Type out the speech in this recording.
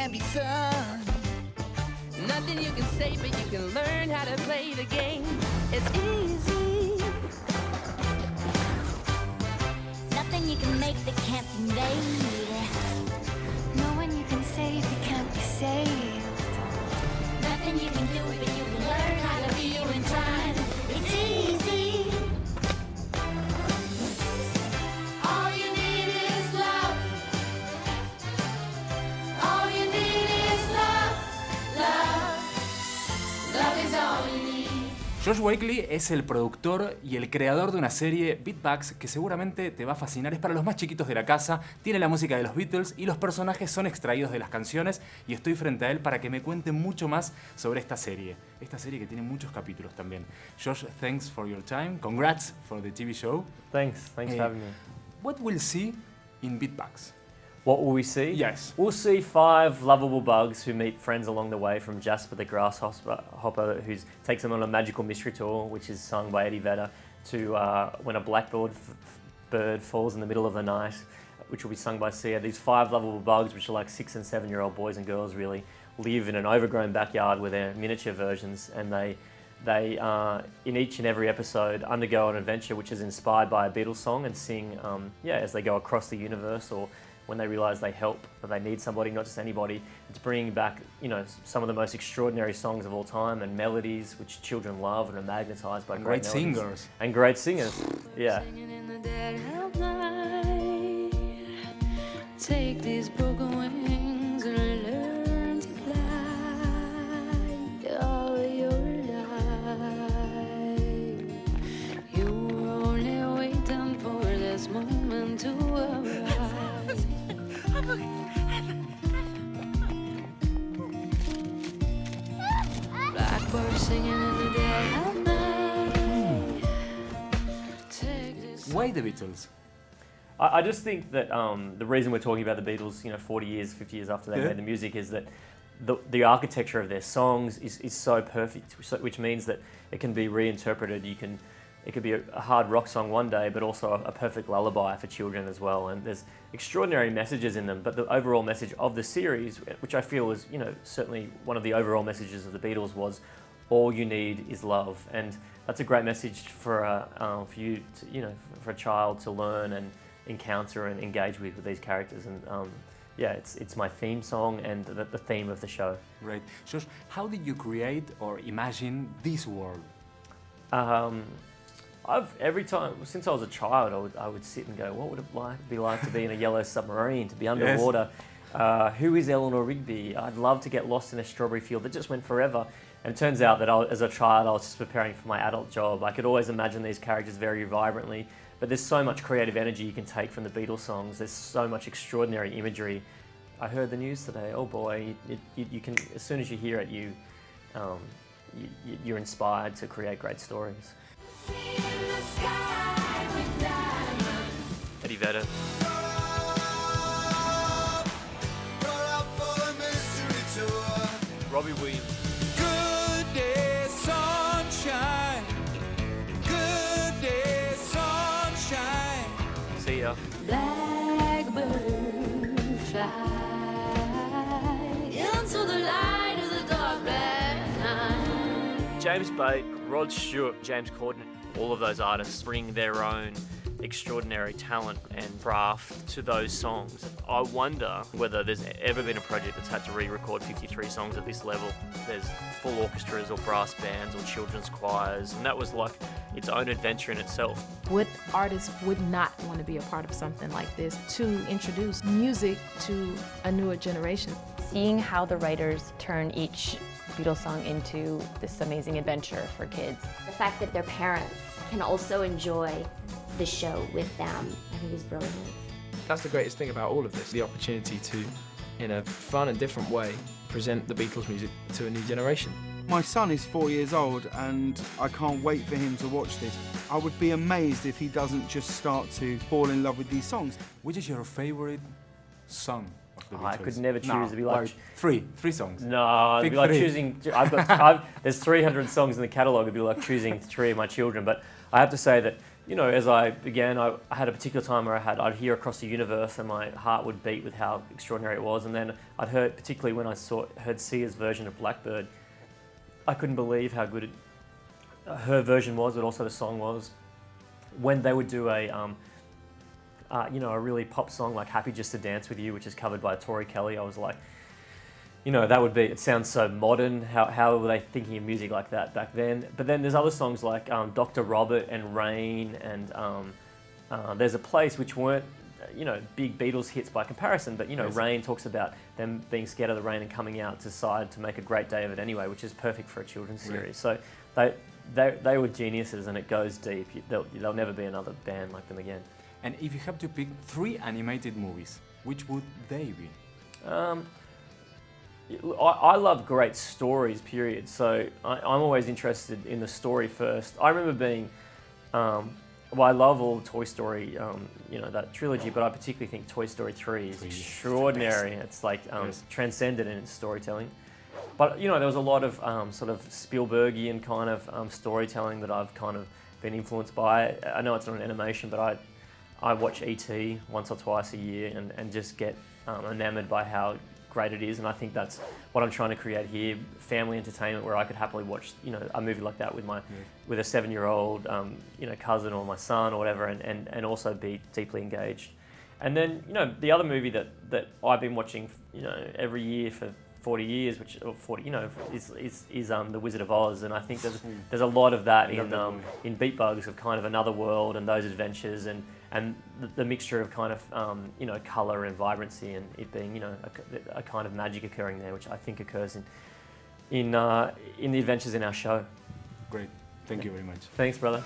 can't be sung. Nothing you can say, but you can learn how to play the game. It's easy. Nothing you can make that can't be made. No one you can save that can't be saved. Nothing you can do, but you can learn how to be you in time. It's easy. All you need is love. All you need is love. Love. Love is all you need. Josh Wakely es el productor y el creador de una serie, Beatbugs, que seguramente te va a fascinar. Es para los más chiquitos de la casa, tiene la música de los Beatles y los personajes son extraídos de las canciones, y estoy frente a él para que me cuente mucho más sobre esta serie. Esta serie que tiene muchos capítulos también. Josh, thanks for your time. Congrats for the TV show. Thanks for having me. What we'll see in Beatbugs? What will we see? Yes. We'll see 5 lovable bugs who meet friends along the way, from Jasper the grasshopper, who takes them on a magical mystery tour, which is sung by Eddie Vedder, to when a blackbird bird falls in the middle of the night, which will be sung by Sia. These 5 lovable bugs, which are like 6- and 7-year-old boys and girls, really live in an overgrown backyard with their miniature versions, and they in each and every episode undergo an adventure which is inspired by a Beatles song, and sing as they go across the universe, or when they realise they help, that they need somebody, not just anybody. It's bringing back, some of the most extraordinary songs of all time, and melodies which children love and are magnetised by great melodies. Singers. And great singers, yeah. Singing in the dead of night. Take these broken wings and learn to fly all your life. You were only waiting for this moment to arrive. Blackbird singing in the dead of night. Take this. Why the Beatles? I just think that the reason we're talking about the Beatles, 40 years, 50 years after they Yeah. made the music, is that the architecture of their songs is so perfect, which means that it can be reinterpreted. It could be a hard rock song one day, but also a perfect lullaby for children as well. And there's extraordinary messages in them, but the overall message of the series, which I feel was, certainly one of the overall messages of the Beatles, was all you need is love. And that's a great message for you to, for a child to learn and encounter and engage with these characters. And it's my theme song and the theme of the show. Right. Josh, how did you create or imagine this world? Every time since I was a child, I would sit and go, what would it be like to be in a yellow submarine, to be underwater? Yes. Who is Eleanor Rigby? I'd love to get lost in a strawberry field that just went forever. And it turns out that as a child, I was just preparing for my adult job. I could always imagine these characters very vibrantly, but there's so much creative energy you can take from the Beatles songs. There's so much extraordinary imagery. I heard the news today. Oh boy, you can, as soon as you hear it, you're inspired to create great stories. Eddie Vedder. Robbie Williams. Good day, sunshine. Good day, sunshine. See ya. Blackbird fly into the light of the dark black night. James Bate, Rod Stewart, James Corden, all of those artists bring their own extraordinary talent and craft to those songs. I wonder whether there's ever been a project that's had to re-record 53 songs at this level. There's full orchestras or brass bands or children's choirs, and that was like its own adventure in itself. What artist would not want to be a part of something like this, to introduce music to a newer generation? Seeing how the writers turn each Beatles song into this amazing adventure for kids. The fact that their parents can also enjoy the show with them, I think is brilliant. That's the greatest thing about all of this, the opportunity to, in a fun and different way, present the Beatles music to a new generation. My son is 4 years old and I can't wait for him to watch this. I would be amazed if he doesn't just start to fall in love with these songs. Which is your favorite song of the Beatles? I could never choose. It'd be like three songs. No, it'd be like choosing. There's 300 songs in the catalogue. It'd be like choosing 3 of my children. But I have to say that you know, as I began, I had a particular time where I'd hear Across the Universe and my heart would beat with how extraordinary it was. And then I'd heard, particularly when I heard Sia's version of Blackbird, I couldn't believe how good her version was, but also the song was. When they would do a, you know, a really pop song like Happy Just to Dance With You, which is covered by Tori Kelly, I was like, you know, that would be, it sounds so modern. How were they thinking of music like that back then? But then there's other songs like Dr. Robert and Rain, and There's a Place, which weren't, you know, big Beatles hits by comparison, but, you know, Rain talks about them being scared of the rain and coming out to decide to make a great day of it anyway, which is perfect for a children's series. So they were geniuses, and it goes deep. There'll never be another band like them again. And if you have to pick 3 animated movies, which would they be? I love great stories, period. So I'm always interested in the story first. I remember being, well, I love all Toy Story, you know, that trilogy, but I particularly think Toy Story 3 is extraordinary. It's like transcendent in its storytelling. But, you know, there was a lot of sort of Spielbergian kind of storytelling that I've kind of been influenced by. I know it's not an animation, but I watch E.T. once or twice a year and just get enamored by how great it is, and I think that's what I'm trying to create here: family entertainment where I could happily watch, you know, a movie like that with my with a 7-year-old, you know, cousin or my son or whatever, and also be deeply engaged. And then, you know, the other movie that I've been watching, you know, every year for 40 years, which or 40, you know, is The Wizard of Oz, and I think there's a lot of that in Beat Bugs, of kind of another world and those adventures and the mixture of kind of you know, colour and vibrancy, and it being, you know, a kind of magic occurring there, which I think occurs in the adventures in our show. Great, thank you very much. Thanks, brother.